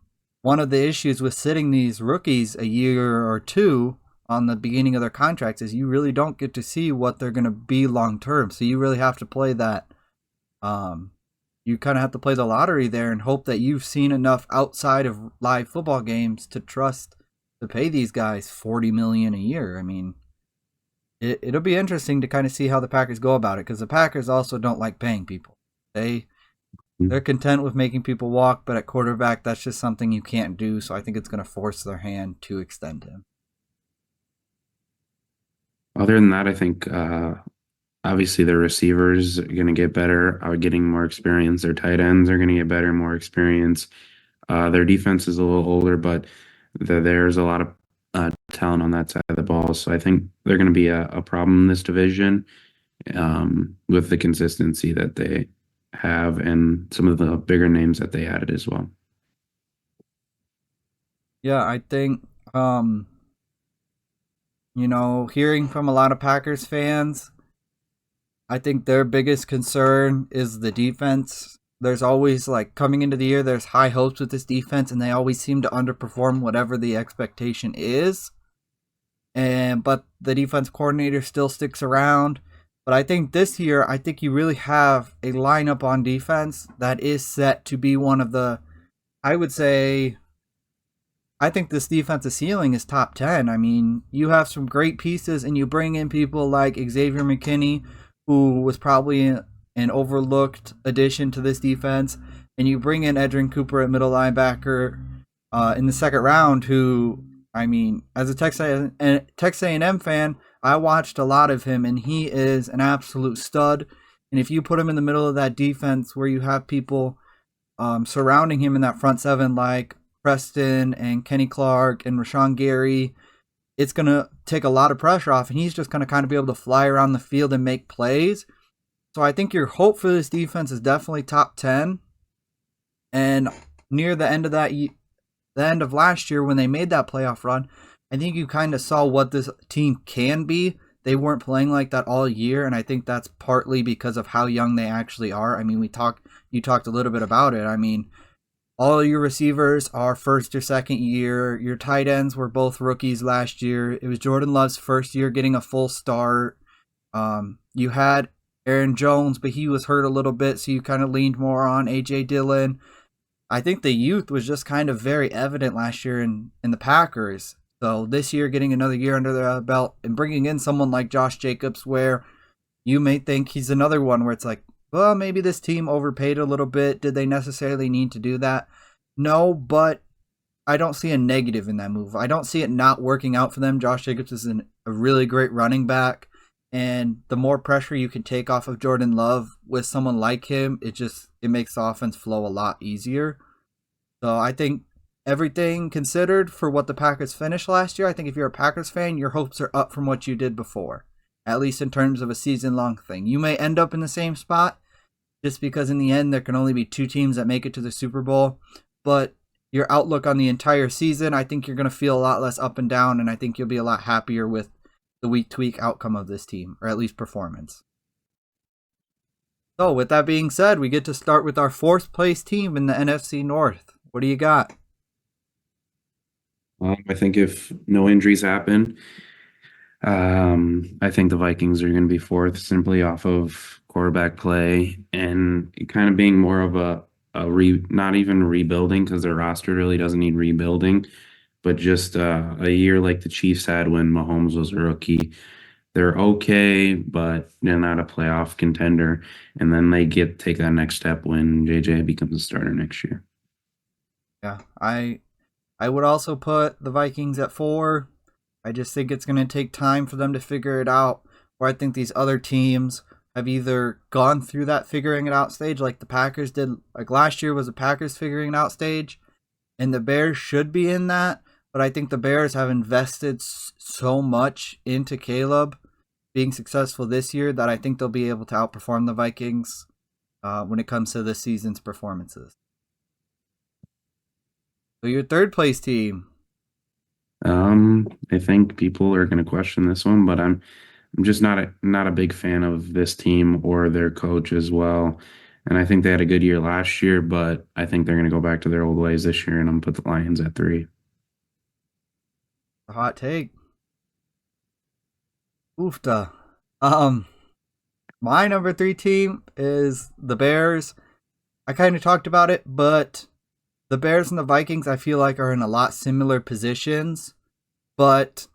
one of the issues with sitting these rookies a year or two on the beginning of their contracts is you really don't get to see what they're going to be long term. So you really have to play that. You kind of have to play the lottery there and hope that you've seen enough outside of live football games to trust to pay these guys $40 million a year. I mean, it'll be interesting to kind of see how the Packers go about it, because the Packers also don't like paying people. They're content with making people walk, but at quarterback, that's just something you can't do. So I think it's going to force their hand to extend him. Other than that, I think obviously their receivers are going to get better, are getting more experience. Their tight ends are going to get better, more experience. Their defense is a little older, but there's a lot of talent on that side of the ball. So I think they're going to be a problem in this division with the consistency that they have and some of the bigger names that they added as well. Yeah, I think, hearing from a lot of Packers fans, I think their biggest concern is the defense. There's always, like, coming into the year, there's high hopes with this defense, and they always seem to underperform whatever the expectation is. But the defense coordinator still sticks around. But I think this year, I think you really have a lineup on defense that is set to be one of the, I would say, I think this defensive ceiling is top 10. I mean, you have some great pieces, and you bring in people like Xavier McKinney, who was probably an overlooked addition to this defense, and you bring in Edgerrin Cooper at middle linebacker in the second round, who, I mean, as a Texas A&M fan, I watched a lot of him, and he is an absolute stud. And if you put him in the middle of that defense where you have people surrounding him in that front seven like Preston and Kenny Clark and Rashawn Gary, it's going to take a lot of pressure off, and he's just going to kind of be able to fly around the field and make plays. So I think your hope for this defense is definitely top 10. And near the end of the end of last year, when they made that playoff run, I think you kind of saw what this team can be. They weren't playing like that all year, and I think that's partly because of how young they actually are. I mean, you talked a little bit about it. I mean, all of your receivers are first or second year. Your tight ends were both rookies last year. It was Jordan Love's first year getting a full start. You had Aaron Jones, but he was hurt a little bit, so you kind of leaned more on A.J. Dillon. I think the youth was just kind of very evident last year in the Packers. So this year, getting another year under their belt and bringing in someone like Josh Jacobs, where you may think he's another one where it's like, well, maybe this team overpaid a little bit. Did they necessarily need to do that? No, but I don't see a negative in that move. I don't see it not working out for them. Josh Jacobs is a really great running back, and the more pressure you can take off of Jordan Love with someone like him, it makes the offense flow a lot easier. So I think everything considered for what the Packers finished last year, I think if you're a Packers fan, your hopes are up from what you did before, at least in terms of a season-long thing. You may end up in the same spot just because in the end there can only be two teams that make it to the Super Bowl, but your outlook on the entire season, I think you're going to feel a lot less up and down, and I think you'll be a lot happier with the week-to-week outcome of this team, or at least performance. So with that being said, we get to start with our fourth place team in the NFC North. What do you got? I think if no injuries happen, I think the Vikings are going to be fourth simply off of quarterback play and kind of being more of not even rebuilding, because their roster really doesn't need rebuilding, but just a year like the Chiefs had when Mahomes was a rookie. They're okay, but they're not a playoff contender. And then they take that next step when JJ becomes a starter next year. Yeah, I would also put the Vikings at 4. I just think it's going to take time for them to figure it out. Where I think these other teams have either gone through that figuring it out stage like the Packers did. Like last year was the Packers figuring it out stage, and the Bears should be in that. But I think the Bears have invested so much into Caleb being successful this year that I think they'll be able to outperform the Vikings when it comes to this season's performances. So your third place team. I think people are going to question this one, but I'm just not a big fan of this team or their coach as well. And I think they had a good year last year, but I think they're going to go back to their old ways this year, and I'm going to put the Lions at 3. A hot take. Oofta. My number 3 team is the Bears. I kind of talked about it, but the Bears and the Vikings I feel like are in a lot similar positions, but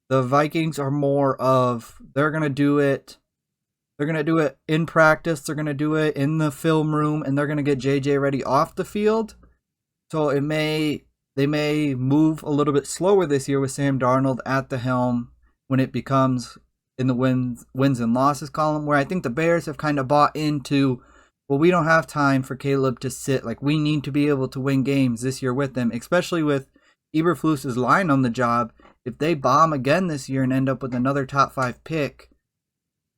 the Vikings are more of they're going to do it in practice, they're going to do it in the film room, and they're going to get JJ ready off the field. So they may move a little bit slower this year with Sam Darnold at the helm when it becomes in the wins and losses column, where I think the Bears have kind of bought into, well, we don't have time for Caleb to sit. Like, we need to be able to win games this year with them, especially with Eberflus's line on the job. If they bomb again this year and end up with another top 5 pick,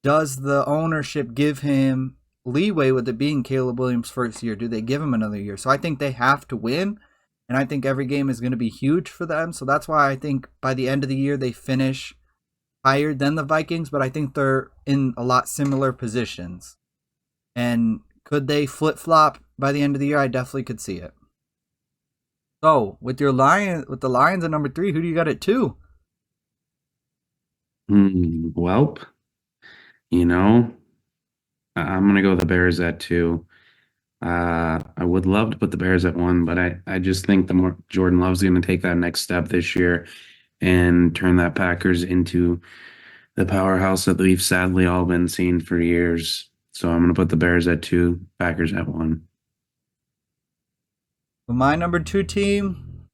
does the ownership give him leeway with it being Caleb Williams' first year? Do they give him another year? So I think they have to win, and I think every game is going to be huge for them. So that's why I think by the end of the year they finish higher than the Vikings, but I think they're in a lot similar positions. And could they flip-flop by the end of the year? I definitely could see it. So, with the Lions at number 3, who do you got at 2? Welp, I'm going to go the Bears at 2. I would love to put the Bears at 1, but I just think the more Jordan Love's going to take that next step this year and turn that Packers into the powerhouse that we've sadly all been seeing for years. So I'm going to put the Bears at 2, Packers at 1. For my number 2 team,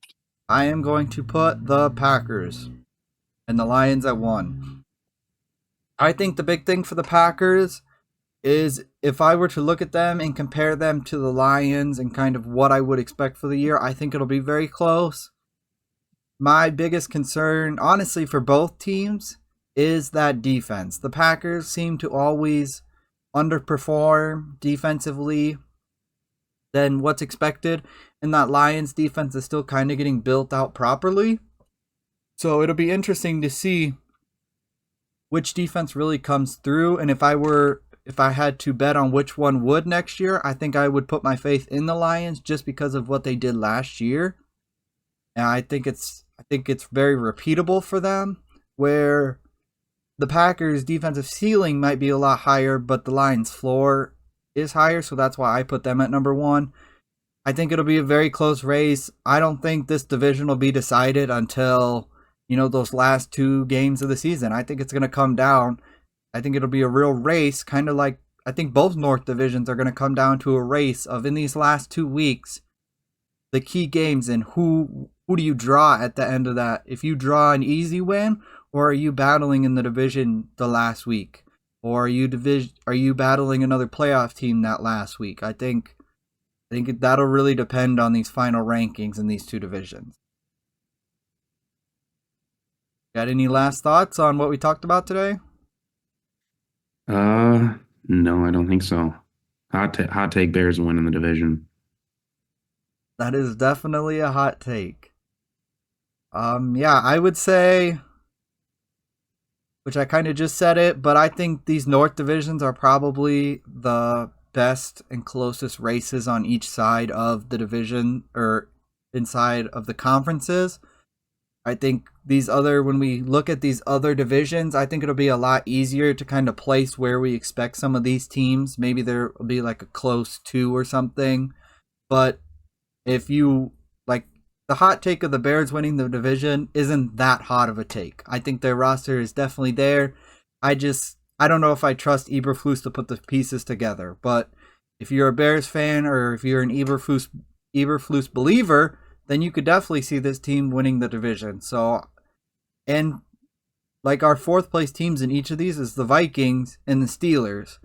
I am going to put the Packers and the Lions at 1. I think the big thing for the Packers is if I were to look at them and compare them to the Lions and kind of what I would expect for the year, I think it'll be very close. My biggest concern, honestly, for both teams is that defense. The Packers seem to always underperform defensively than what's expected, and that Lions defense is still kind of getting built out properly. So it'll be interesting to see which defense really comes through, and if I had to bet on which one would next year, I think I would put my faith in the Lions just because of what they did last year. And I think it's very repeatable for them, where the Packers' defensive ceiling might be a lot higher, but the Lions' floor is higher, so that's why I put them at number 1. I think it'll be a very close race. I don't think this division will be decided until, those last 2 games of the season. I think it's going to come down. I think it'll be a real race, kind of like I think both North divisions are going to come down to a race of, in these last 2 weeks, the key games and who do you draw at the end of that. If you draw an easy win, or are you battling in the division the last week? Or are you battling another playoff team that last week? I think that'll really depend on these final rankings in these 2 divisions. Got any last thoughts on what we talked about today? No, I don't think so. Hot take, Bears win in the division. That is definitely a hot take. Yeah, I would say, which I kind of just said it, but I think these North divisions are probably the best and closest races on each side of the division or inside of the conferences. I think when we look at these other divisions, I think it'll be a lot easier to kind of place where we expect some of these teams. Maybe there will be like a close 2 or something. But if you like, the hot take of the Bears winning the division isn't that hot of a take. I think their roster is definitely there. I don't know if I trust Eberflus to put the pieces together. But if you're a Bears fan or if you're an Eberflus believer, then you could definitely see this team winning the division. So, and like our fourth place teams in each of these is the Vikings and the Steelers.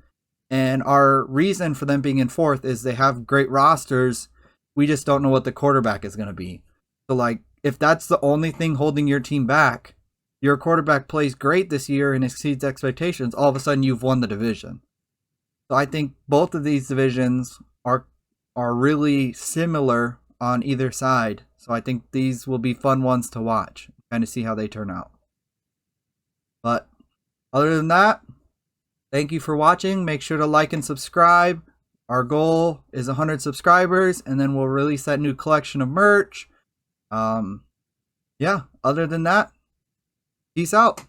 And our reason for them being in fourth is they have great rosters. We just don't know what the quarterback is going to be. So, like, if that's the only thing holding your team back, your quarterback plays great this year and exceeds expectations, all of a sudden you've won the division. So I think both of these divisions are really similar on either side. So I think these will be fun ones to watch, kind of see how they turn out. But other than that, thank you for watching. Make sure to like and subscribe. Our goal is 100 subscribers, and then we'll release that new collection of merch. Yeah, other than that, peace out.